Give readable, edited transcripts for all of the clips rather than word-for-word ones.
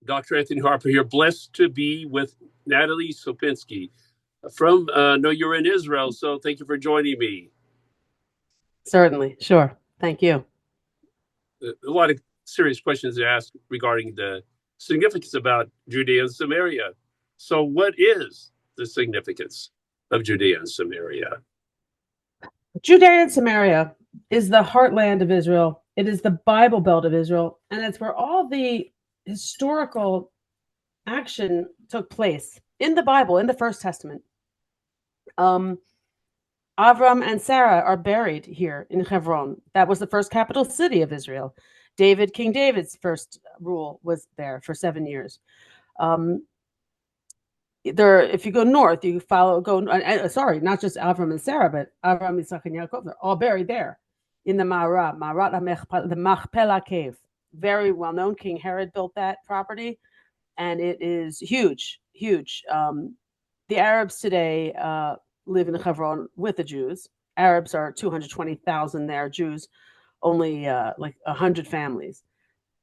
Dr. Anthony Harper here. Blessed to be with Natalie Sopinsky from, no, you're in Israel, so thank you for joining me. Certainly. Sure. Thank you. A lot of serious questions to ask regarding the significance about Judea and Samaria. So what is the significance of Judea and Samaria? Judea and Samaria is the heartland of Israel. It is the Bible Belt of Israel, and it's where all the historical action took place in the Bible, in the First Testament. Avram and Sarah are buried here in Hebron. That was the first capital city of Israel. King David's first rule was there for 7 years. If you go north, you not just Avram and Sarah, but Avram, Isaac, and Yaakov, they're all buried there in the the Machpelah cave. Very well known. King Herod built that property, and it is huge, huge. The Arabs today live in Hebron with the Jews. Arabs are 220,000 there. Jews, only like 100 families.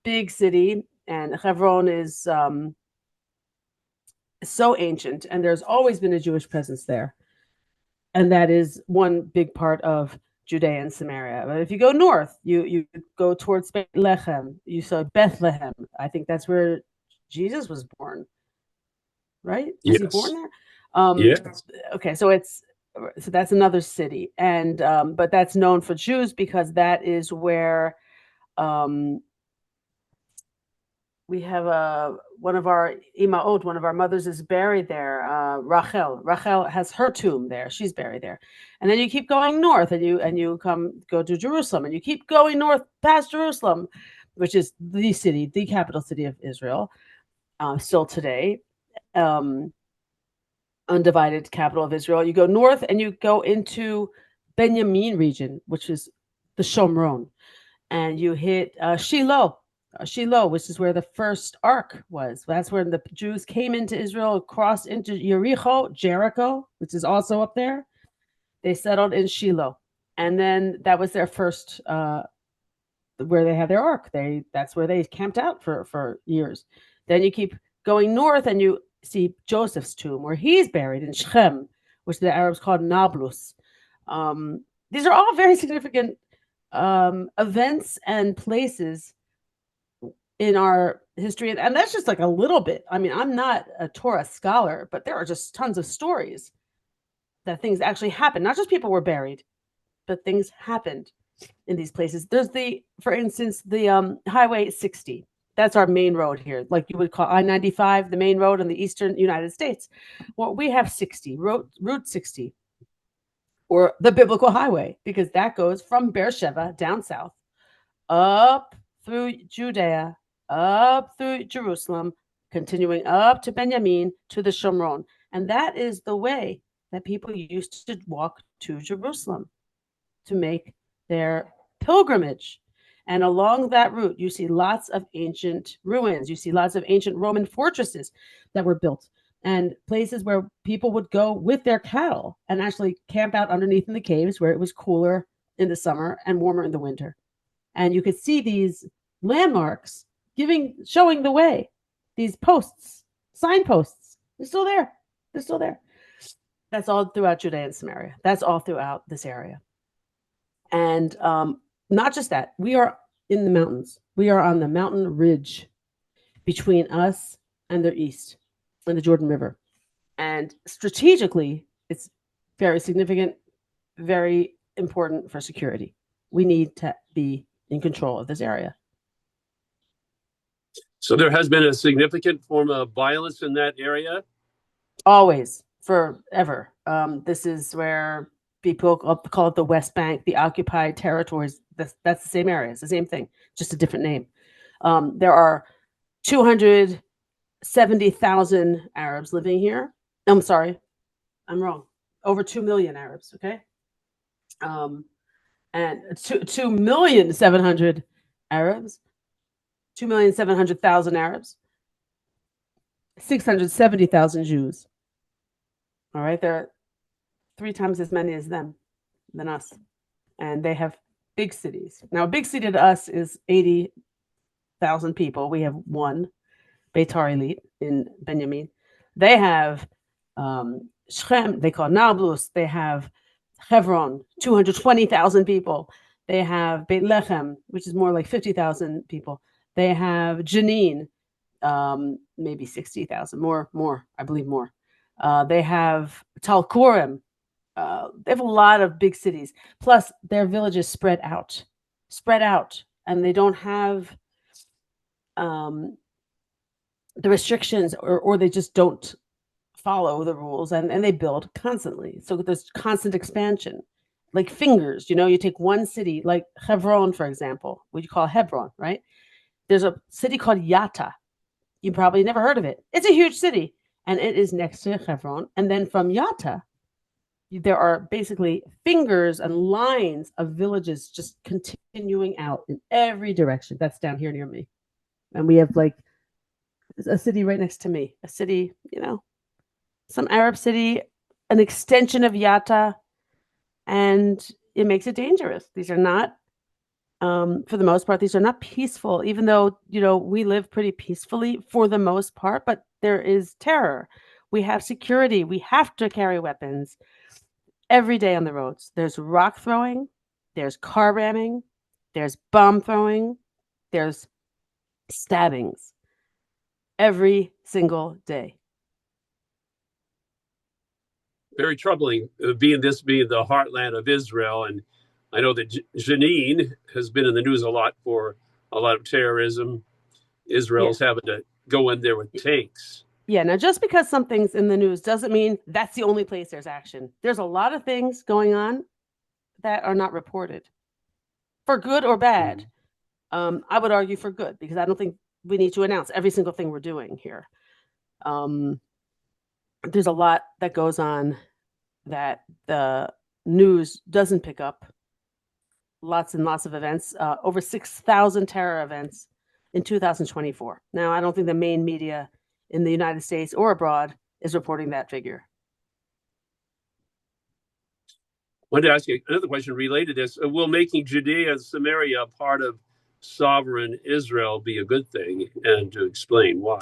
Big city, and Hebron is so ancient, and there's always been a Jewish presence there. And that is one big part of Judea and Samaria. But if you go north, you go towards Bethlehem. You saw Bethlehem. I think that's where Jesus was born. Right? Was he born there? Yes. Okay, so that's another city, and but that's known for Jews because that is where we have one of our imaot, one of our mothers is buried there. Rachel has her tomb there. She's buried there. And then you keep going north, and you go to Jerusalem, and you keep going north past Jerusalem, which is the capital city of Israel, still today, undivided capital of Israel. You go north, and you go into Benjamin region, which is the Shomron, and you hit Shiloh, which is where the first ark was. That's where the Jews came into Israel, crossed into Jericho, which is also up there. They settled in Shiloh, and then that was their first, where they had their ark. That's where they camped out for years. Then you keep going north, and you see Joseph's tomb, where he's buried in Shechem, which the Arabs called Nablus. These are all very significant events and places in our history, and that's just like a little bit. I mean, I'm not a Torah scholar, but there are just tons of stories that things actually happened. Not just people were buried, but things happened in these places. There's for instance, the Highway 60. That's our main road here, like you would call I-95, the main road in the eastern United States. Well, we have 60, Route 60, or the biblical highway, because that goes from Beersheba down south, up through Judea, up through Jerusalem, continuing up to Benjamin, to the Shomron. And that is the way that people used to walk to Jerusalem to make their pilgrimage. And along that route, you see lots of ancient ruins. You see lots of ancient Roman fortresses that were built, and places where people would go with their cattle and actually camp out underneath in the caves, where it was cooler in the summer and warmer in the winter. And you could see these landmarks showing the way. These signposts, they're still there. That's all throughout Judea and Samaria. That's all throughout this area. And not just that, we are in the mountains. We are on the mountain ridge between us and the east, and the Jordan River. And strategically, it's very significant, very important for security. We need to be in control of this area. So there has been a significant form of violence in that area? Always, forever. This is where people call it the West Bank, the occupied territories. That's the same area. It's the same thing, just a different name. There are 270,000 Arabs living here. I'm sorry, I'm wrong. Over 2 million Arabs, okay? And 2,700,000 Arabs, 2,700,000 Arabs, 670,000 Jews. All right, there are 3 times as many as than us. And they have big cities. Now, a big city to us is 80,000 people. We have 1. Beitar Elite in Benjamin. They have Shechem, they call Nablus. They have Hebron, 220,000 people. They have Beit Lechem, which is more like 50,000 people. They have Jenin, maybe 60,000, more, I believe more. They have Talkurim. They have a lot of big cities. Plus, their villages spread out, and they don't have the restrictions, or they just don't follow the rules, and they build constantly. So there's constant expansion, like fingers. You take one city, like Hebron, for example, what you call Hebron, right? There's a city called Yatta. You probably never heard of it. It's a huge city, and it is next to Hebron. And then from Yatta, there are basically fingers and lines of villages just continuing out in every direction. That's down here near me. And we have like a city right next to me, a city, some Arab city, an extension of Yatta, and it makes it dangerous. These are not, for the most part, these are not peaceful, even though, we live pretty peacefully for the most part, but there is terror. We have security. We have to carry weapons every day on the roads. There's rock throwing, there's car ramming, there's bomb throwing, there's stabbings every single day. Very troubling, being the heartland of Israel. And I know that Jenin has been in the news a lot for a lot of terrorism. Israel's having to go in there with tanks. Yeah, now just because something's in the news doesn't mean that's the only place there's action. There's a lot of things going on that are not reported, for good or bad. I would argue for good, because I don't think we need to announce every single thing we're doing here. There's a lot that goes on that the news doesn't pick up. Lots and lots of events, over 6,000 terror events in 2024. Now, I don't think the main media in the United States or abroad is reporting that figure. I wanted to ask you another question related to this. Will making Judea and Samaria a part of sovereign Israel be a good thing? And to explain why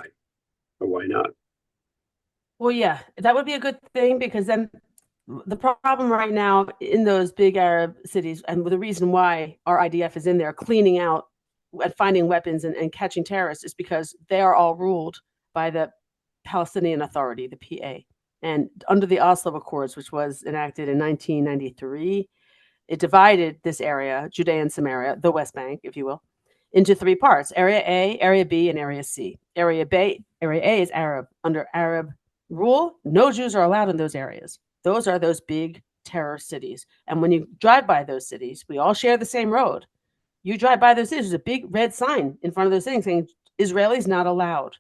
or why not? Well, yeah, that would be a good thing, because then the problem right now in those big Arab cities, and the reason why our IDF is in there cleaning out and finding weapons and catching terrorists, is because they are all ruled by the Palestinian Authority, the PA. And under the Oslo Accords, which was enacted in 1993, it divided this area, Judea and Samaria, the West Bank, if you will, into three parts: Area A, Area B, and Area C. Area A is Arab. Under Arab rule, no Jews are allowed in those areas. Those are those big terror cities. And when you drive by those cities, we all share the same road. You drive by those cities, there's a big red sign in front of those things saying Israelis not allowed.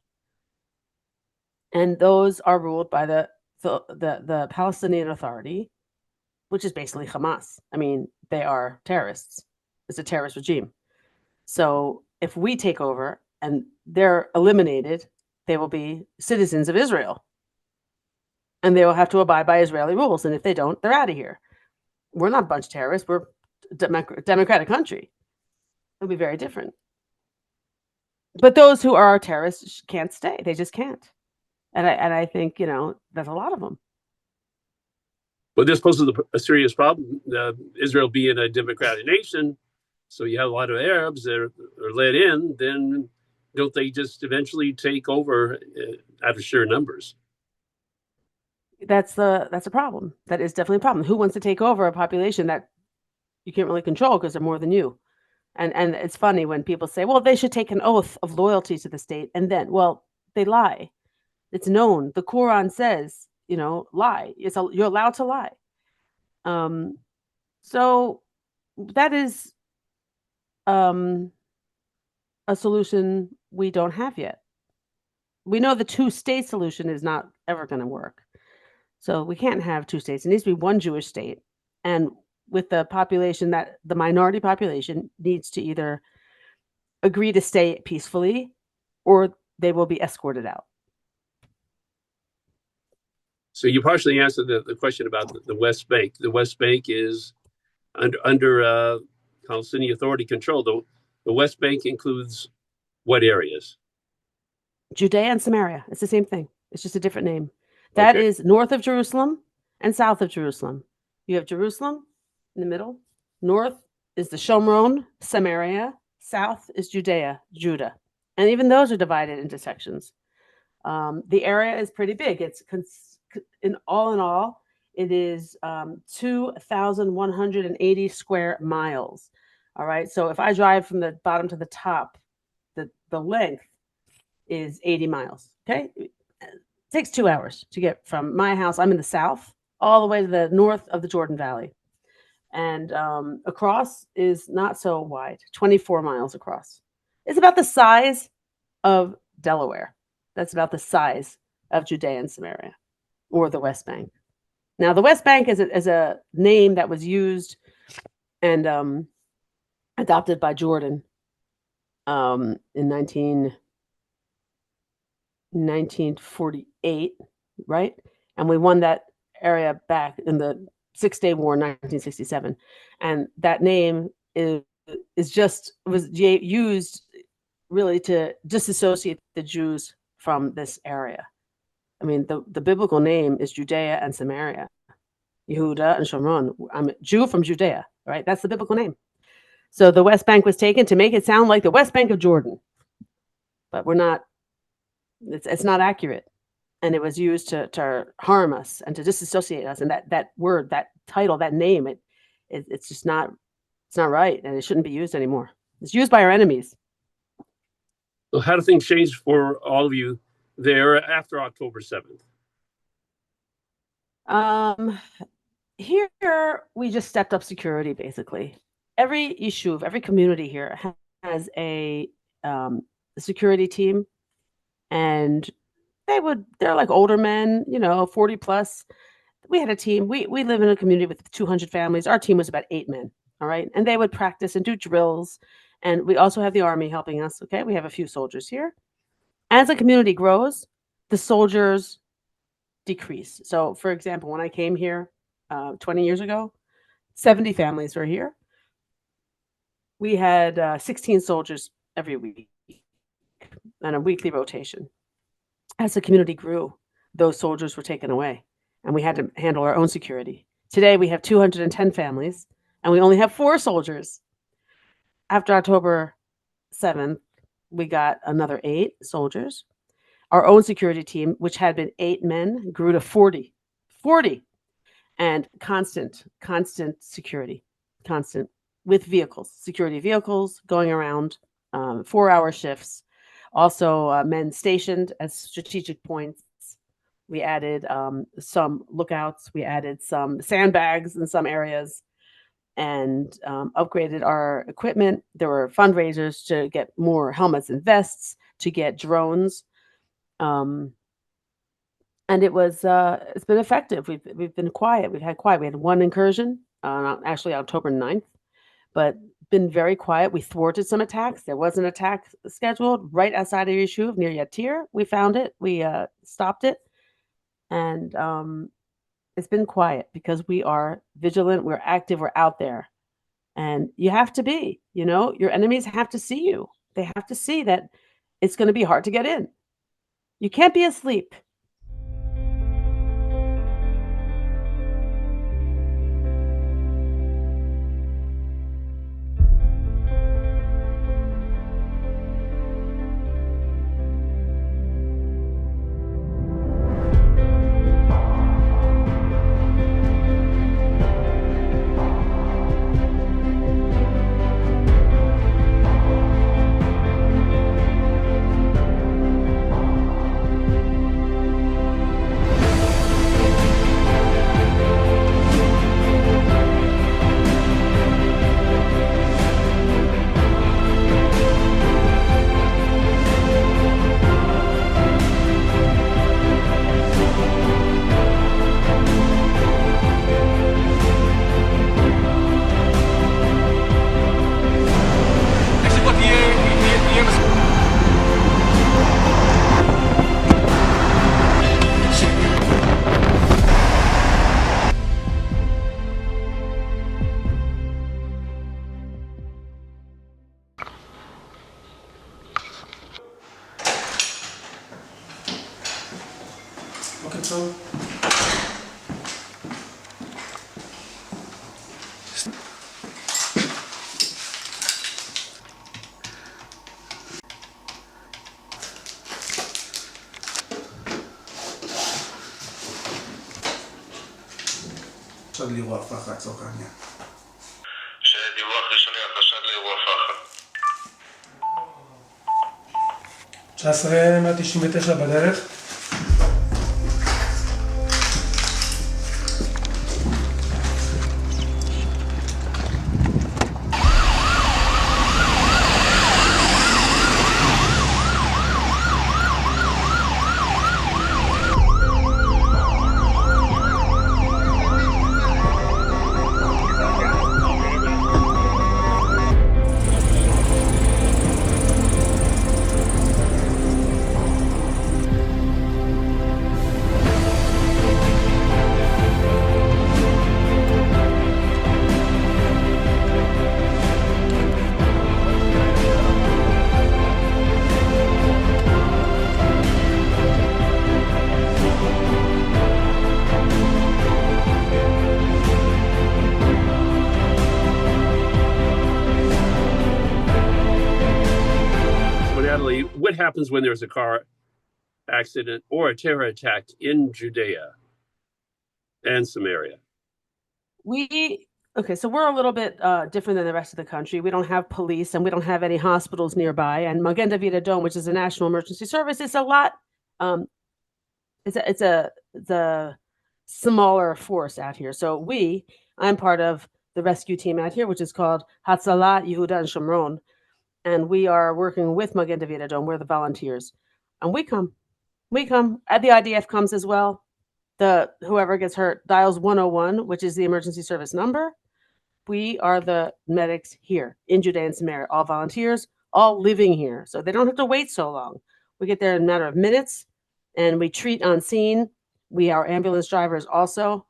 And those are ruled by the Palestinian Authority, which is basically Hamas. I mean, they are terrorists. It's a terrorist regime. So if we take over and they're eliminated, they will be citizens of Israel. And they will have to abide by Israeli rules. And if they don't, they're out of here. We're not a bunch of terrorists. We're a democratic country. It'll be very different. But those who are terrorists can't stay. They just can't. And I think, there's a lot of them. But this poses a serious problem. Israel being a democratic nation, so you have a lot of Arabs that are let in, then don't they just eventually take over out of sheer numbers? That's a problem. That is definitely a problem. Who wants to take over a population that you can't really control because they're more than you? And it's funny when people say, well, they should take an oath of loyalty to the state. And then, well, they lie. It's known. The Quran says, lie. You're allowed to lie. So that is a solution we don't have yet. We know the two-state solution is not ever going to work. So we can't have two states. It needs to be one Jewish state. And with the population, that the minority population needs to either agree to stay peacefully or they will be escorted out. So you partially answered the question about the West Bank. The West Bank is under Palestinian Authority control. The West Bank includes what areas? Judea and Samaria. It's the same thing. It's just a different name. That Okay. is north of Jerusalem and south of Jerusalem. You have Jerusalem in the middle. North is the Shomron, Samaria. South is Judea, Judah. And even those are divided into sections. The area is pretty big. It's in all, it is 2,180 square miles. All right. So if I drive from the bottom to the top, the length is 80 miles. Okay. It takes 2 hours to get from my house. I'm in the south all the way to the north of the Jordan Valley. And across is not so wide, 24 miles across. It's about the size of Delaware. That's about the size of Judea and Samaria, or the West Bank. Now, the West Bank is a name that was used and adopted by Jordan in 1948, right? And we won that area back in the Six-Day War in 1967. And that name was used really to disassociate the Jews from this area. I mean, the biblical name is Judea and Samaria, Yehuda and Shomron. I'm a Jew from Judea, right? That's the biblical name. So the West Bank was taken to make it sound like the West Bank of Jordan, but we're not. It's not accurate, and it was used to harm us and to disassociate us. And that word, that title, that name, it's just not. It's not right, and it shouldn't be used anymore. It's used by our enemies. So how do things change for all of you there after October 7th? Here we just stepped up security. Basically, every yishuv, every community here has a security team, and they're like older men, 40 plus. We had a team. We live in a community with 200 families. Our team was about 8 men. All right, and they would practice and do drills. And we also have the army helping us. Okay, we have a few soldiers here. As a community grows, the soldiers decrease. So, for example, when I came here 20 years ago, 70 families were here. We had 16 soldiers every week on a weekly rotation. As the community grew, those soldiers were taken away, and we had to handle our own security. Today, we have 210 families, and we only have 4 soldiers. After October 7th, we got another 8 soldiers. Our own security team, which had been 8 men, grew to 40. 40! And constant security. Constant. With vehicles. Security vehicles going around, 4-hour shifts. Also, men stationed at strategic points. We added some lookouts. We added some sandbags in some areas, and upgraded our equipment. There were fundraisers to get more helmets and vests, to get drones. And it's been effective. We've been quiet. We've had quiet. We had one incursion, actually October 9th, but been very quiet. We thwarted some attacks. There was an attack scheduled right outside of Yishuv near Yatir. We found it. We stopped it. And it's been quiet because we are vigilant, we're active, we're out there. And you have to be, your enemies have to see you. They have to see that it's going to be hard to get in. You can't be asleep. also. חשד לאירוע פח"ע לצורך העניין. שדיווח ראשוני על חשד לאירוע פח"ע. 19,199 בדרך. Natalie, what happens when there's a car accident or a terror attack in Judea and Samaria? So we're a little bit different than the rest of the country. We don't have police and we don't have any hospitals nearby. And Magen David Adom, which is a national emergency service, is a lot. It's a smaller force out here. So I'm part of the rescue team out here, which is called Hatzalah, Yehuda and Shomron. And we are working with Magen David Adom. We're the volunteers. And we come. The IDF comes as well. Whoever gets hurt dials 101, which is the emergency service number. We are the medics here in Judea and Samaria, all volunteers, all living here. So they don't have to wait so long. We get there in a matter of minutes and we treat on scene. We are ambulance drivers also.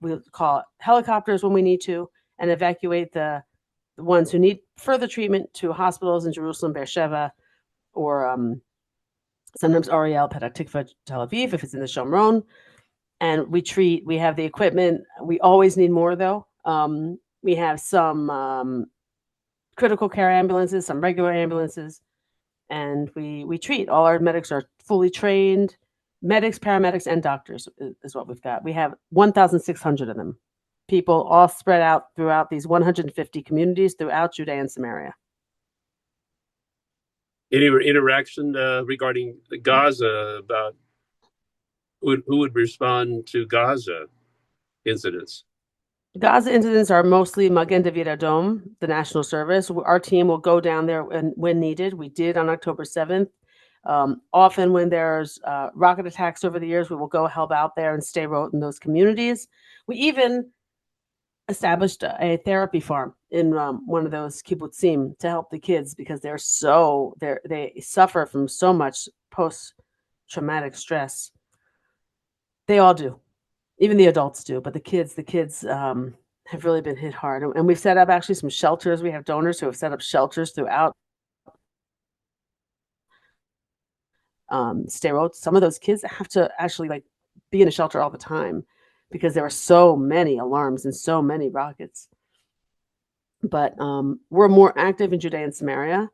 We call helicopters when we need to and evacuate the ones who need further treatment to hospitals in Jerusalem, Beersheba, or sometimes Ariel, Petah Tikva, Tel Aviv, if it's in the Shomron. And we have the equipment. We always need more though. We have some critical care ambulances, some regular ambulances, and we treat. All our medics are fully trained. Medics, paramedics, and doctors is what we've got. We have 1,600 of them. People all spread out throughout these 150 communities throughout Judea and Samaria. Any interaction regarding Gaza about who would respond to Gaza incidents? Gaza incidents are mostly Magen David Adom, the national service. Our team will go down there when needed. We did on October 7th. Often when there's rocket attacks over the years, we will go help out there and stay in those communities. We even established a therapy farm in one of those kibbutzim to help the kids because they suffer from so much post-traumatic stress. They all do. Even the adults do, but the kids have really been hit hard. And we've set up actually some shelters. We have donors who have set up shelters throughout Sderot. Some of those kids have to actually be in a shelter all the time because there are so many alarms and so many rockets. But we're more active in Judea and Samaria.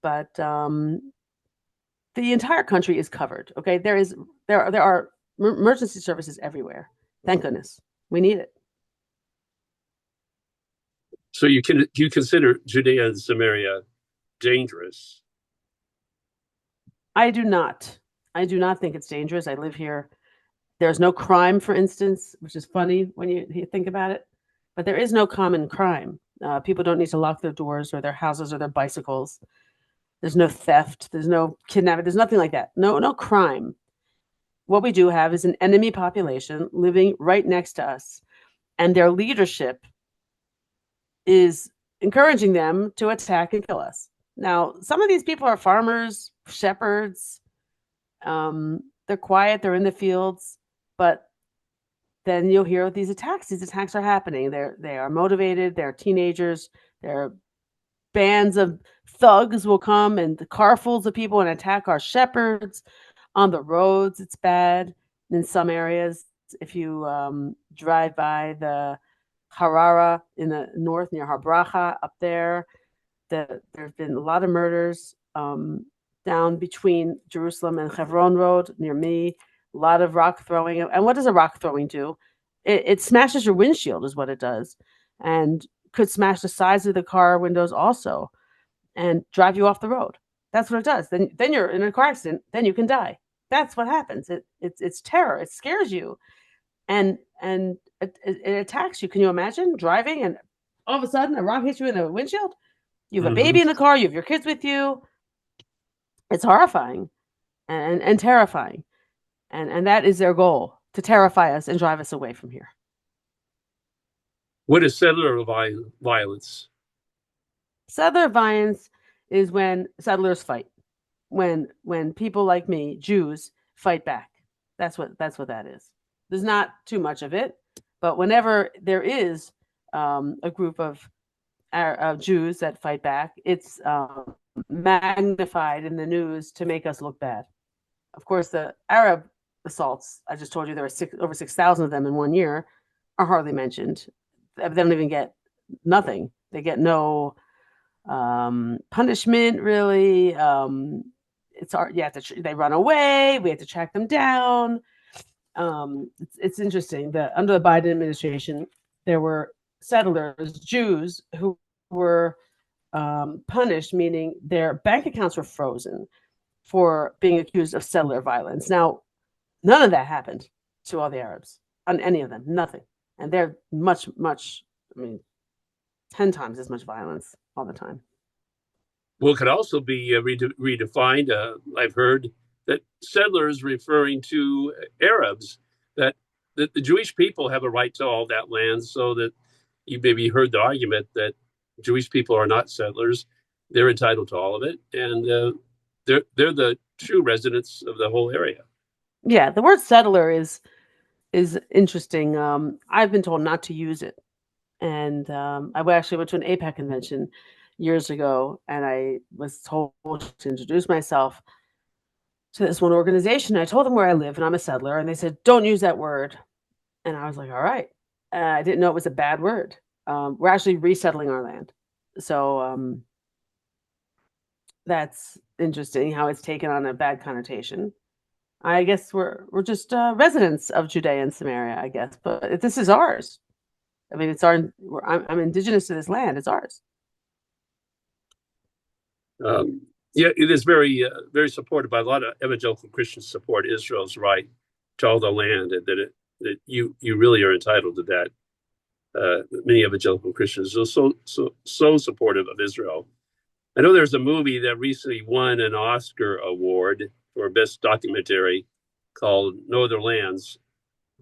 But the entire country is covered. Okay, there are emergency services everywhere. Thank goodness. We need it. So you consider Judea and Samaria dangerous? I do not. I do not think it's dangerous. I live here. There's no crime, for instance, which is funny when you think about it. But there is no common crime. People don't need to lock their doors or their houses or their bicycles. There's no theft. There's no kidnapping. There's nothing like that. No crime. What we do have is an enemy population living right next to us, and their leadership is encouraging them to attack and kill us. Now, some of these people are farmers, shepherds. They're quiet. They're in the fields, but then you'll hear these attacks. These attacks are happening. They are motivated. They're teenagers. They're bands of thugs will come and the carfuls of people and attack our shepherds. On the roads, it's bad. in some areas. If you drive by the Harara in the north near Harbracha up there, there have been a lot of murders down between Jerusalem and Hebron Road near me. A lot of rock throwing. And what does a rock throwing do? It smashes your windshield is what it does, and could smash the sides of the car windows also and drive you off the road. That's what it does. Then you're in a car accident. Then you can die. That's what happens. It's terror. It scares you, and it attacks you. Can you imagine driving and all of a sudden a rock hits you in the windshield? You have a baby in the car. You have your kids with you. It's horrifying and terrifying, and that is their goal, to terrify us and drive us away from here. What is settler violence? Settler violence is when settlers fight. When people like me, Jews, fight back. That's what that is. There's not too much of it, but whenever there is a group of Jews that fight back, it's magnified in the news to make us look bad. Of course, the Arab assaults, I just told you there were over 6,000 of them in 1 year, are hardly mentioned. They don't even get nothing. They get no punishment, really. They run away. We have to track them down. It's interesting that under the Biden administration, there were settlers, Jews, who were punished, meaning their bank accounts were frozen for being accused of settler violence. Now, none of that happened to all the Arabs, on any of them, nothing. And they're much, 10 times as much violence all the time. Well, it could also be redefined. I've heard that settlers referring to Arabs, that the Jewish people have a right to all that land, so that you maybe heard the argument that Jewish people are not settlers. They're entitled to all of it, and they're the true residents of the whole area. Yeah, the word settler is interesting. I've been told not to use it. And I actually went to an APAC convention years ago, and I was told to introduce myself to this one organization. I told them where I live, and I'm a settler, and they said, don't use that word. And I was like, all right. I didn't know it was a bad word. We're actually resettling our land. So that's interesting how it's taken on a bad connotation. I guess we're just residents of Judea and Samaria, I guess, but this is ours. I mean, it's our. I'm indigenous to this land. It's ours. Yeah, it is very, very supported by a lot of evangelical Christians. Support Israel's right to all the land, and that you really are entitled to that. Many evangelical Christians are so supportive of Israel. I know there's a movie that recently won an Oscar award for best documentary called No Other Lands.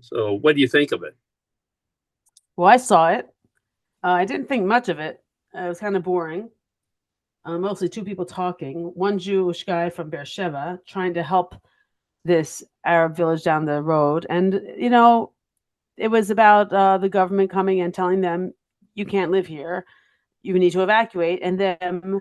So, what do you think of it? Well, I saw it. I didn't think much of it. It was kind of boring. Mostly two people talking. One Jewish guy from Beersheba trying to help this Arab village down the road. And, it was about the government coming and telling them, you can't live here. You need to evacuate. And them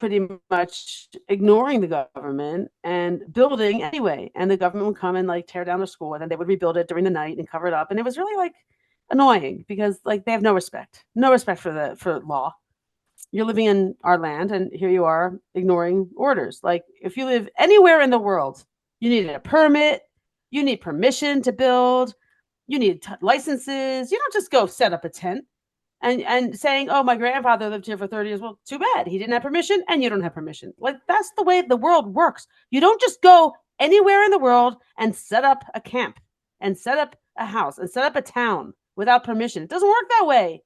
pretty much ignoring the government and building anyway. And the government would come and tear down their school, and then they would rebuild it during the night and cover it up. And it was really annoying because they have no respect for law. You're living in our land, and here you are ignoring orders. If you live anywhere in the world, you need a permit, you need permission to build, you need licenses. You don't just go set up a tent and saying, oh, my grandfather lived here for 30 years. Well, too bad. He didn't have permission, and you don't have permission. That's the way the world works. You don't just go anywhere in the world and set up a camp and set up a house and set up a town without permission. It doesn't work that way.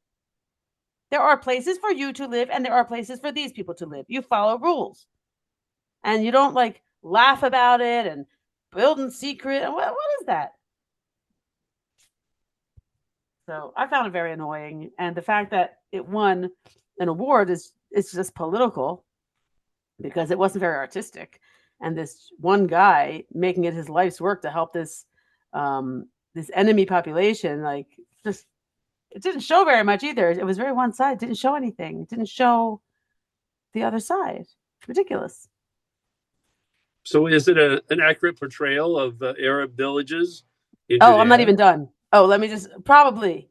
There are places for you to live, and there are places for these people to live. You follow rules. And you don't laugh about it and build in secret. And what is that? So I found it very annoying. And the fact that it won an award is just political, because it wasn't very artistic. And this one guy making it his life's work to help this enemy population, it didn't show very much either. It was very one side. It didn't show anything. It didn't show the other side. It's ridiculous. So is it an accurate portrayal of Arab villages in Oh, I'm not Judea? even done. Oh, let me just probably.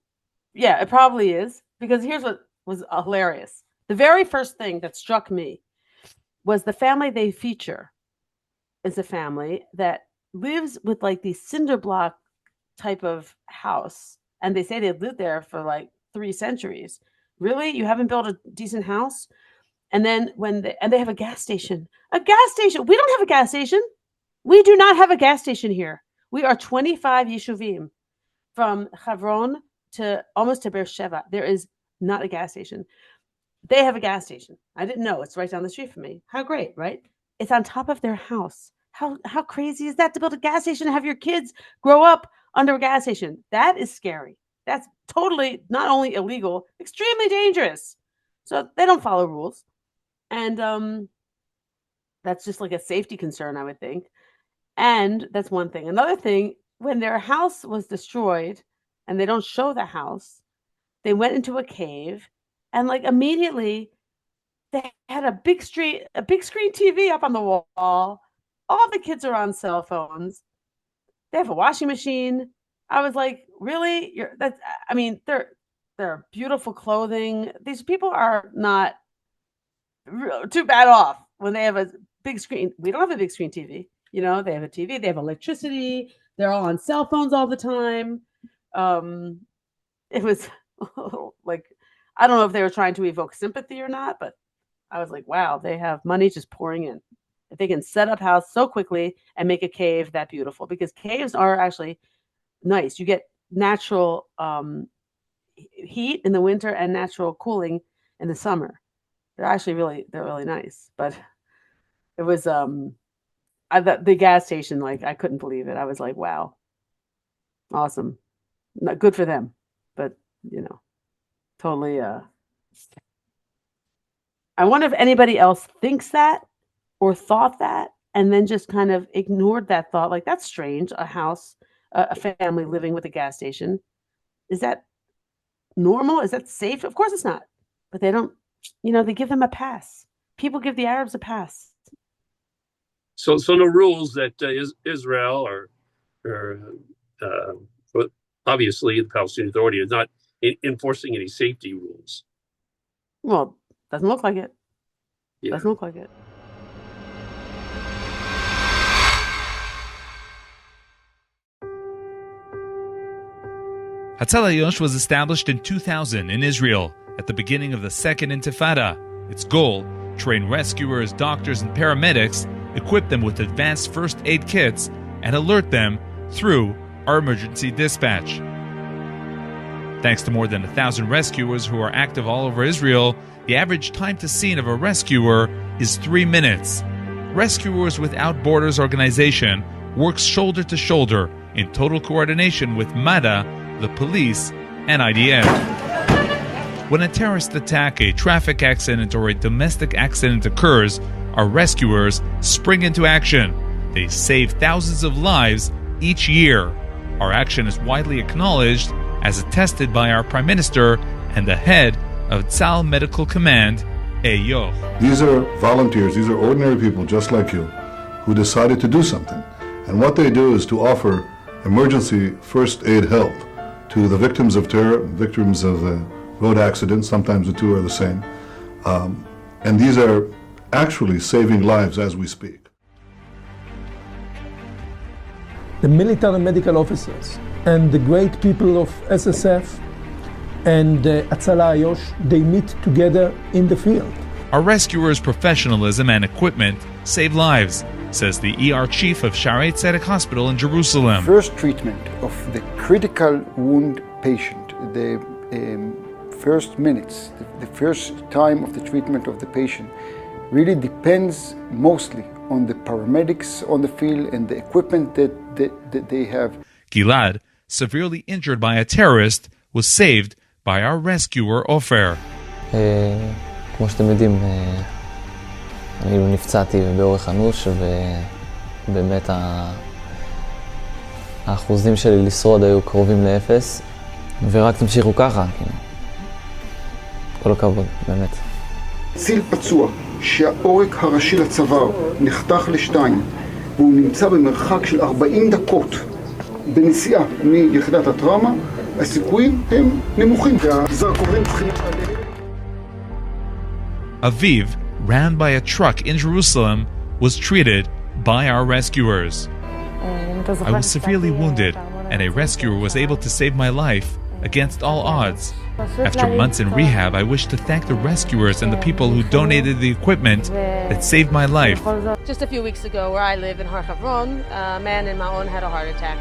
Yeah, it probably is. Because here's what was hilarious. The very first thing that struck me was the family they feature is a family that lives with like these cinder block type of house. And they say they've lived there for like 3 centuries. Really? You haven't built a decent house? And then they have a gas station. A gas station. We don't have a gas station. We do not have a gas station here. We are 25 yeshuvim from Hebron to almost to Beersheba. There is not a gas station. They have a gas station. I didn't know. It's right down the street from me. How great, right? It's on top of their house. How crazy is that to build a gas station and have your kids grow up under a gas station? That is scary. That's totally not only illegal, extremely dangerous. So they don't follow rules. And that's just like a safety concern, I would think. And that's one thing. Another thing, when their house was destroyed and they don't show the house, they went into a cave and like immediately they had a big screen TV up on the wall. All the kids are on cell phones. They have a washing machine. I was like, really? They're beautiful clothing. These people are not too bad off when they have a big screen. We don't have a big screen TV. You know, they have a TV, they have electricity, they're all on cell phones all the time. It was like, I don't know if they were trying to evoke sympathy or not, but I was like, wow, they have money just pouring in. If they can set up house so quickly and make a cave that beautiful, because caves are actually nice. You get natural heat in the winter and natural cooling in the summer. They're really nice. But it was the gas station, like I couldn't believe it. I was like, wow, awesome. Not good for them, but totally. I wonder if anybody else thinks that or thought that and then just kind of ignored that thought. Like, that's strange. A house, a family living with a gas station. Is that normal? Is that safe? Of course it's not. But they don't, they give them a pass. People give the Arabs a pass. So no rules that Israel but obviously the Palestinian Authority is not enforcing any safety rules. Well, doesn't look like it. Yeah. Doesn't look like it. Hatzalah was established in 2000 in Israel at the beginning of the Second Intifada. Its goal, train rescuers, doctors, and paramedics, equip them with advanced first aid kits, and alert them through our emergency dispatch. Thanks to more than 1,000 rescuers who are active all over Israel, the average time to scene of a rescuer is 3 minutes. Rescuers Without Borders organization works shoulder to shoulder in total coordination with MADA, the police, and IDF. When a terrorist attack, a traffic accident, or a domestic accident occurs, our rescuers spring into action. They save thousands of lives each year. Our action is widely acknowledged, as attested by our Prime Minister and the head of Tzal Medical Command, Eyoch. These are volunteers, these are ordinary people just like you, who decided to do something. And what they do is to offer emergency first aid help to the victims of terror, victims of road accidents. Sometimes the two are the same. And these are actually saving lives as we speak. The military medical officers and the great people of SSF and Hatzalah Yosh, they meet together in the field. Our rescuers' professionalism and equipment save lives, says the ER chief of Shaarei Tzedek Hospital in Jerusalem. First treatment of the critical wound patient, the first minutes, the first time of the treatment of the patient really depends mostly on the paramedics on the field and the equipment that they have. Gilad, severely injured by a terrorist, was saved by our rescuer Ofer. כמו שאתם יודעים, אני נפצעתי באורך אנוש, ובאמת האחוזים שלי לשרוד היו קרובים לאפס, ורק תמשיכו ככה, כל הכבוד, באמת. ציל פצוע שהעורק הראשי לצוואר נחתך לשתיים והוא נמצא במרחק של 40 דקות בנסיעה מיחידת הטראומה, הסיכויים הם נמוכים, והזרקורים צריכים עליהם. Aviv, ran by a truck in Jerusalem, was treated by our rescuers. I was severely wounded, and a rescuer was able to save my life against all odds. After months in rehab, I wish to thank the rescuers and the people who donated the equipment that saved my life. Just a few weeks ago, where I live in Har Havron, a man in Ma'on had a heart attack.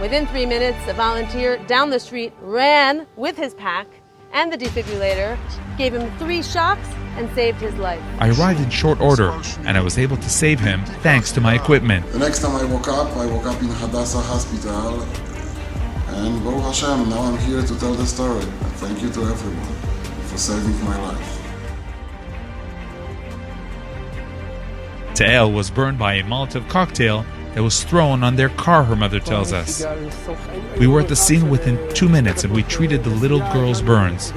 Within 3 minutes, a volunteer down the street ran with his pack and the defibrillator, gave him 3 shocks, and saved his life. I arrived in short order, and I was able to save him thanks to my equipment. The next time I woke up in Hadassah Hospital, and Baruch Hashem, now I'm here to tell the story. And thank you to everyone for saving my life. Ta'el was burned by a Molotov cocktail that was thrown on their car, her mother tells us. We were at the scene within 2 minutes and we treated the little girl's burns.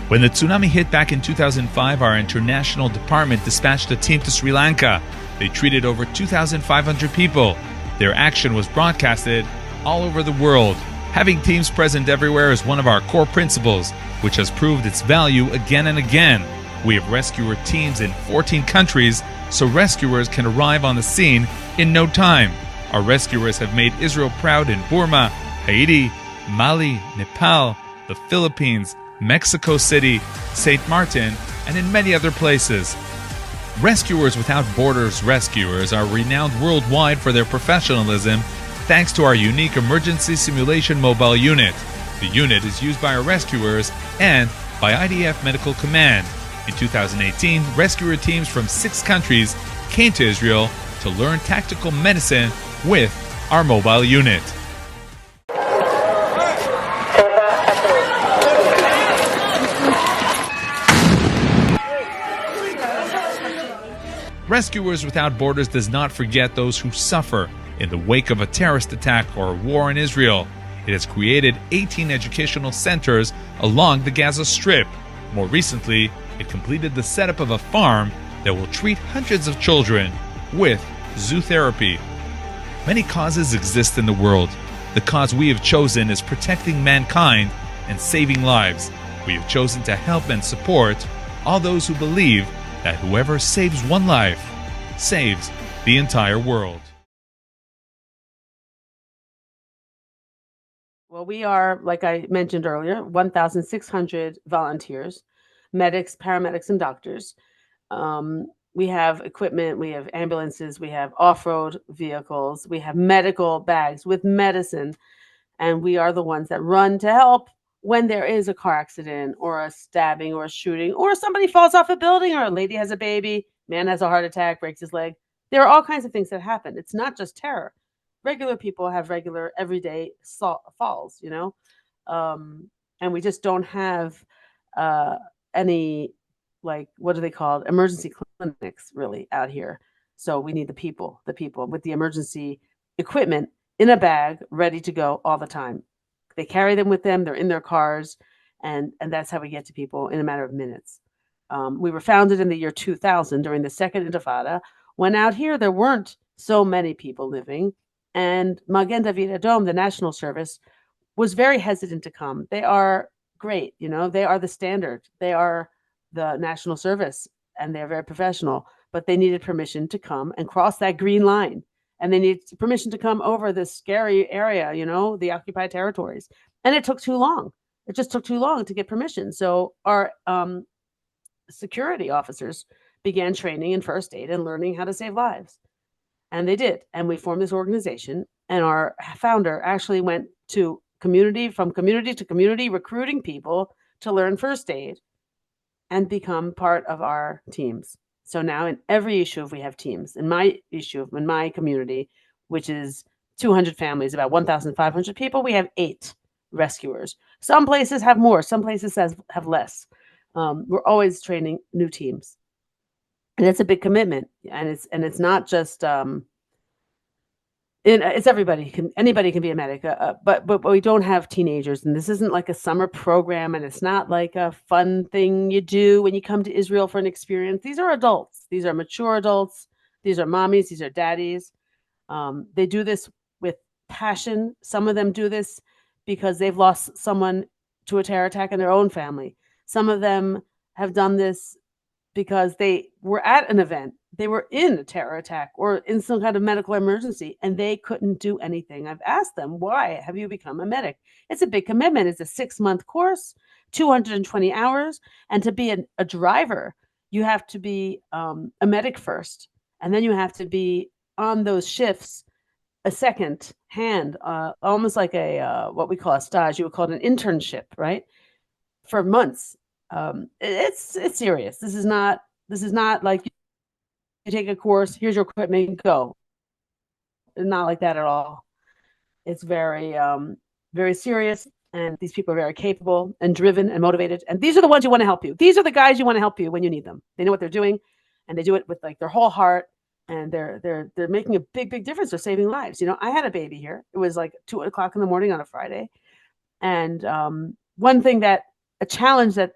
When the tsunami hit back in 2005, our international department dispatched a team to Sri Lanka. They treated over 2,500 people. Their action was broadcasted all over the world. Having teams present everywhere is one of our core principles, which has proved its value again and again. We have rescuer teams in 14 countries, so rescuers can arrive on the scene in no time. Our rescuers have made Israel proud in Burma, Haiti, Mali, Nepal, the Philippines, Mexico City, St. Martin, and in many other places. Rescuers Without Borders rescuers are renowned worldwide for their professionalism thanks to our unique emergency simulation mobile unit. The unit is used by our rescuers and by IDF Medical Command. In 2018, rescuer teams from 6 countries came to Israel to learn tactical medicine with our mobile unit. Rescuers Without Borders does not forget those who suffer in the wake of a terrorist attack or war in Israel. It has created 18 educational centers along the Gaza Strip. More recently, it completed the setup of a farm that will treat hundreds of children with zoo therapy. Many causes exist in the world. The cause we have chosen is protecting mankind and saving lives. We have chosen to help and support all those who believe that whoever saves one life saves the entire world. Well, we are, like I mentioned earlier, 1,600 volunteers, medics, paramedics, and doctors. We have equipment, we have ambulances, we have off-road vehicles, we have medical bags with medicine, and we are the ones that run to help when there is a car accident or a stabbing or a shooting or somebody falls off a building or a lady has a baby, man has a heart attack, breaks his leg. There are all kinds of things that happen. It's not just terror. Regular people have regular everyday falls, you know, and we just don't have any, like, what are they called? Emergency clinics really out here. So we need the people with the emergency equipment in a bag, ready to go all the time. They carry them with them. They're in their cars, and that's how we get to people in a matter of minutes. We were founded in the year 2000 during the second Intifada, when out here there weren't so many people living. And Magen David Adom, the national service, was very hesitant to come. They are great, you know, they are the standard. They are the national service, and they're very professional, but they needed permission to come and cross that green line. And they needed permission to come over this scary area, you know, the occupied territories. And it took too long. It just took too long to get permission. So our security officers began training in first aid and learning how to save lives. And they did. And we formed this organization. And our founder actually went to community to community, recruiting people to learn first aid and become part of our teams. So now in every yishuv we have teams. In my yishuv, in my community, which is 200 families, about 1,500 people, we have 8 rescuers. Some places have more. Some places have less. We're always training new teams. And it's a big commitment, and it's not just it's everybody. Anybody can be a medic, but we don't have teenagers, and this isn't like a summer program, and it's not like a fun thing you do when you come to Israel for an experience. These are adults. These are mature adults These are mommies, these are daddies. They do this with passion. Some of them do this because they've lost someone to a terror attack in their own family. Some of them have done this because they were at an event, they were in a terror attack or in some kind of medical emergency, and they couldn't do anything. I've asked them, why have you become a medic? It's a big commitment. It's a 6-month course, 220 hours. And to be a driver, you have to be a medic first, and then you have to be on those shifts a second hand, almost like a what we call a stage. You would call it an internship, right? For months. It's serious. This is not like you take a course, here's your equipment, go. It's not like that at all. It's very very serious, and these people are very capable and driven and motivated, and these are the ones you want to help you. These are the guys you want to help you when you need them. They know what they're doing, and they do it with like their whole heart, and they're making a big difference. They're saving lives. I had a baby here. It was like 2:00 in the morning on a Friday, and one thing that a challenge that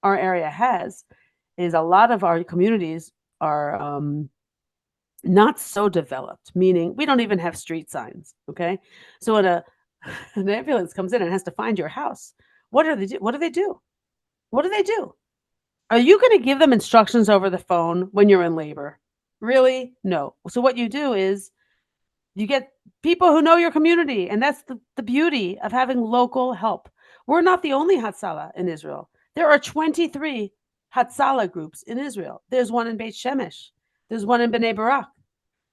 our area has is a lot of our communities are not so developed, meaning we don't even have street signs. Okay. So when an ambulance comes in and has to find your house, what do they do? What do they do? What do they do? Are you going to give them instructions over the phone when you're in labor? Really? No. So what you do is you get people who know your community, and that's the beauty of having local help. We're not the only Hatzalah in Israel. There are 23 Hatzalah groups in Israel. There's one in Beit Shemesh. There's one in Bnei Barak.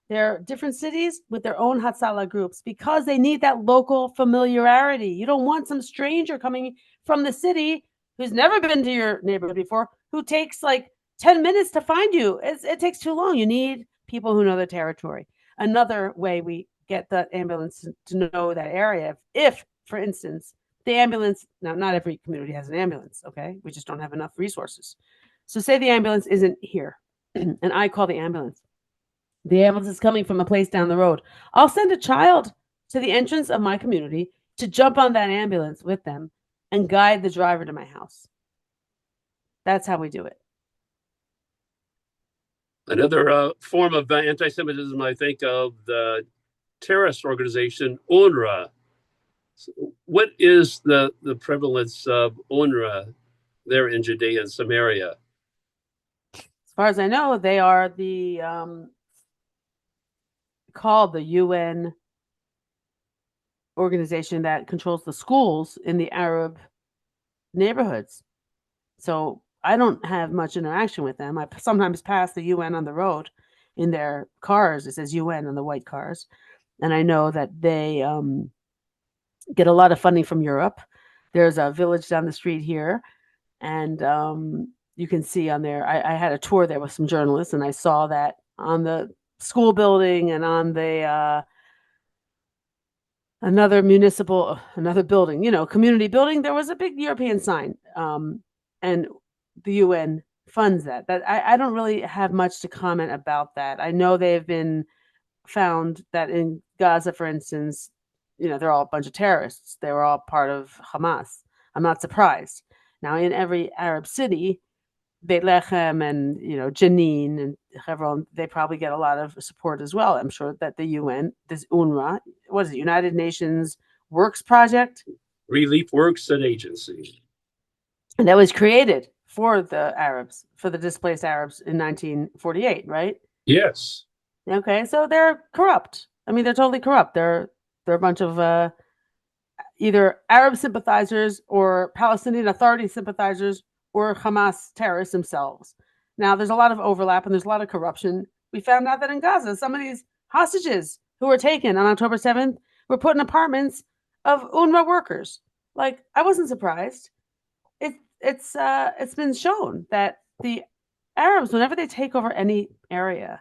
There are different cities with their own Hatzalah groups because they need that local familiarity. You don't want some stranger coming from the city who's never been to your neighborhood before, who takes like 10 minutes to find you. It takes too long. You need people who know the territory. Another way we get the ambulance to know that area, if for instance, the ambulance, now not every community has an ambulance, okay? We just don't have enough resources. So say the ambulance isn't here and I call the ambulance. The ambulance is coming from a place down the road. I'll send a child to the entrance of my community to jump on that ambulance with them and guide the driver to my house. That's how we do it. Another form of anti-Semitism, I think, of the terrorist organization UNRWA. So what is the prevalence of UNRWA there in Judea and Samaria? As far as I know, they are called the UN organization that controls the schools in the Arab neighborhoods. So I don't have much interaction with them. I sometimes pass the UN on the road in their cars. It says UN on the white cars. And I know that they get a lot of funding from Europe. There's a village down the street here. And you can see on there, I had a tour there with some journalists, and I saw that on the school building and on the another building, community building, there was a big European sign. And the UN funds that. I don't really have much to comment about that. I know they've been found that in Gaza, for instance, they're all a bunch of terrorists. They were all part of Hamas. I'm not surprised. Now, in every Arab city, Beit Lechem and Jenin and Hebron, they probably get a lot of support as well. I'm sure that the UN, this UNRWA, what is it, United Nations Works Project? Relief Works and Agency. And that was created for the Arabs, for the displaced Arabs in 1948, right? Yes. Okay, so they're corrupt. I mean, they're totally corrupt. They're a bunch of either Arab sympathizers or Palestinian Authority sympathizers or Hamas terrorists themselves. Now, there's a lot of overlap and there's a lot of corruption. We found out that in Gaza, some of these hostages who were taken on October 7th were put in apartments of UNRWA workers. Like, I wasn't surprised. It's been shown that the Arabs, whenever they take over any area,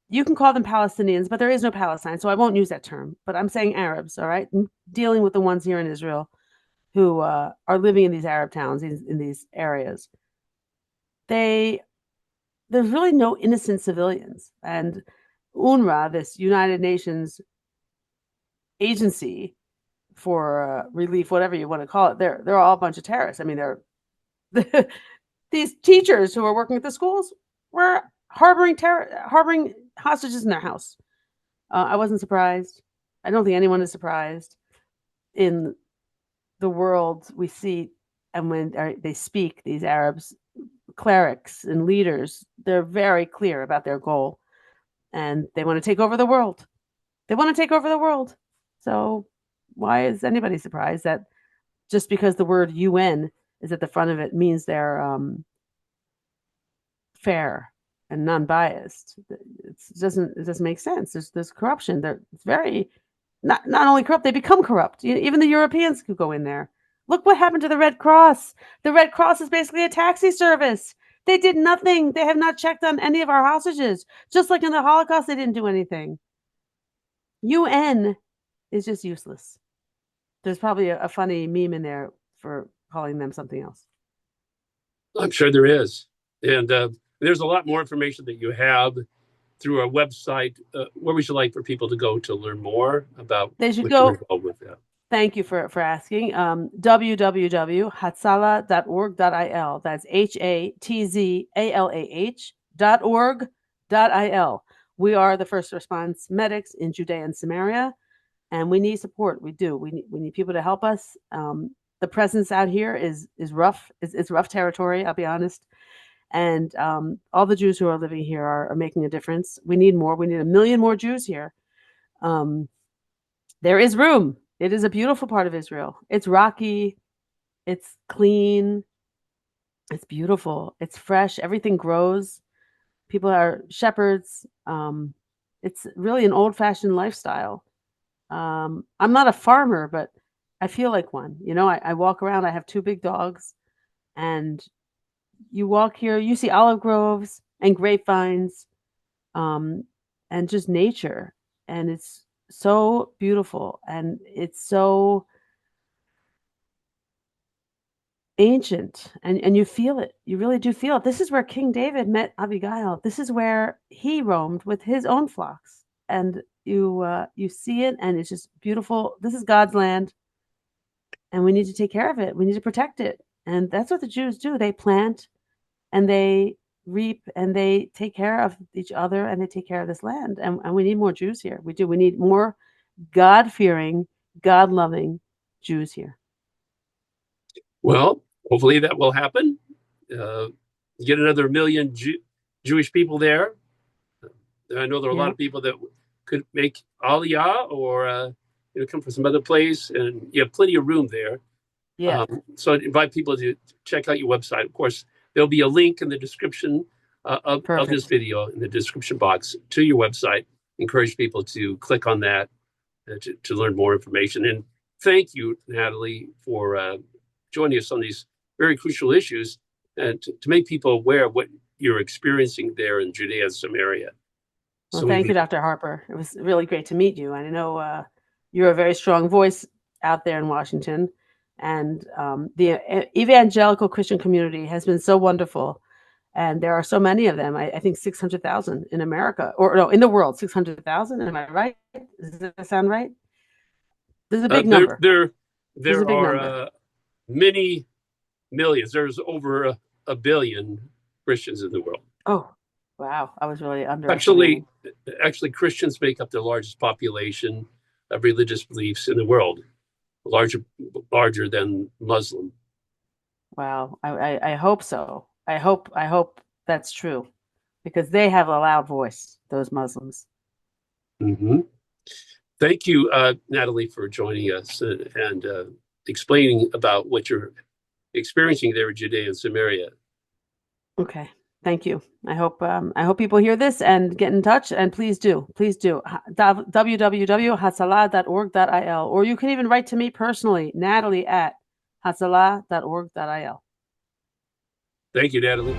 you can call them Palestinians, but there is no Palestine, so I won't use that term. But I'm saying Arabs, all right? I'm dealing with the ones here in Israel who are living in these Arab towns, in these areas. There's really no innocent civilians. And UNRWA, this United Nations agency for relief, whatever you want to call it, they're all a bunch of terrorists. I mean, they're these teachers who are working at the schools were harboring hostages in their house. I wasn't surprised. I don't think anyone is surprised. In the world, we see, and when they speak, these Arabs, clerics and leaders, they're very clear about their goal, and they want to take over the world. They want to take over the world. So why is anybody surprised that just because the word UN is at the front of it means they're fair and non-biased? It doesn't make sense. There's corruption. It's very not only corrupt, they become corrupt. Even the Europeans could go in there. Look what happened to the Red Cross. The Red Cross is basically a taxi service. They did nothing. They have not checked on any of our hostages. Just like in the Holocaust, they didn't do anything. UN is just useless. There's probably a funny meme in there for calling them something else. I'm sure there is. And there's a lot more information that you have through our website. Where would you like for people to go to learn more about they should what go you're involved with that? Thank you for asking. www.hatzalah.org.il. That's HATZALAH.org.il. We are the first response medics in Judea and Samaria, and we need support. We do. We need people to help us. The presence out here is rough. It's rough territory, I'll be honest. And all the Jews who are living here are making a difference. We need more. We need 1 million more Jews here. There is room. It is a beautiful part of Israel. It's rocky. It's clean. It's beautiful. It's fresh. Everything grows. People are shepherds. It's really an old-fashioned lifestyle. I'm not a farmer, but I feel like one. I walk around. I have 2 big dogs. And you walk here, you see olive groves and grapevines, and just nature. And it's so beautiful, and it's so ancient, and you feel it. You really do feel it. This is where King David met Abigail. This is where he roamed with his own flocks, and you see it, and it's just beautiful. This is God's land, and we need to take care of it. We need to protect it, and that's what the Jews do. They plant, and they reap, and they take care of each other, and they take care of this land. And we need more Jews here. We do. We need more God-fearing, God-loving Jews here. Well, hopefully that will happen. Get another 1 million Jewish people there. I know there are a lot of people that could make Aliyah or come from some other place, and you have plenty of room there. Yeah. So I invite people to check out your website. Of course, there'll be a link in the description of this video, in the description box, to your website. Encourage people to click on that to learn more information. And thank you, Natalie, for joining us on these very crucial issues and to make people aware of what you're experiencing there in Judea and Samaria. Well, thank you, Dr. Harper. It was really great to meet you. And I know you're a very strong voice out there in Washington. And the evangelical Christian community has been so wonderful. And there are so many of them. I think 600,000 in America, or no, in the world, 600,000. Am I right? Does that sound right? There's a big number. There are many millions. There's over a billion Christians in the world. Oh, wow. I was really Actually, Christians make up the largest population of religious beliefs in the world, larger than Muslim. Wow. I hope so. I hope that's true, because they have a loud voice, those Muslims. Mm-hmm. Thank you, Natalie, for joining us and explaining about what you're experiencing there in Judea and Samaria. Okay. Thank you. I hope people hear this and get in touch, and please do. www.hatzalah.org.il, or you can even write to me personally, Natalie at hatzalah.org.il. Thank you, Natalie.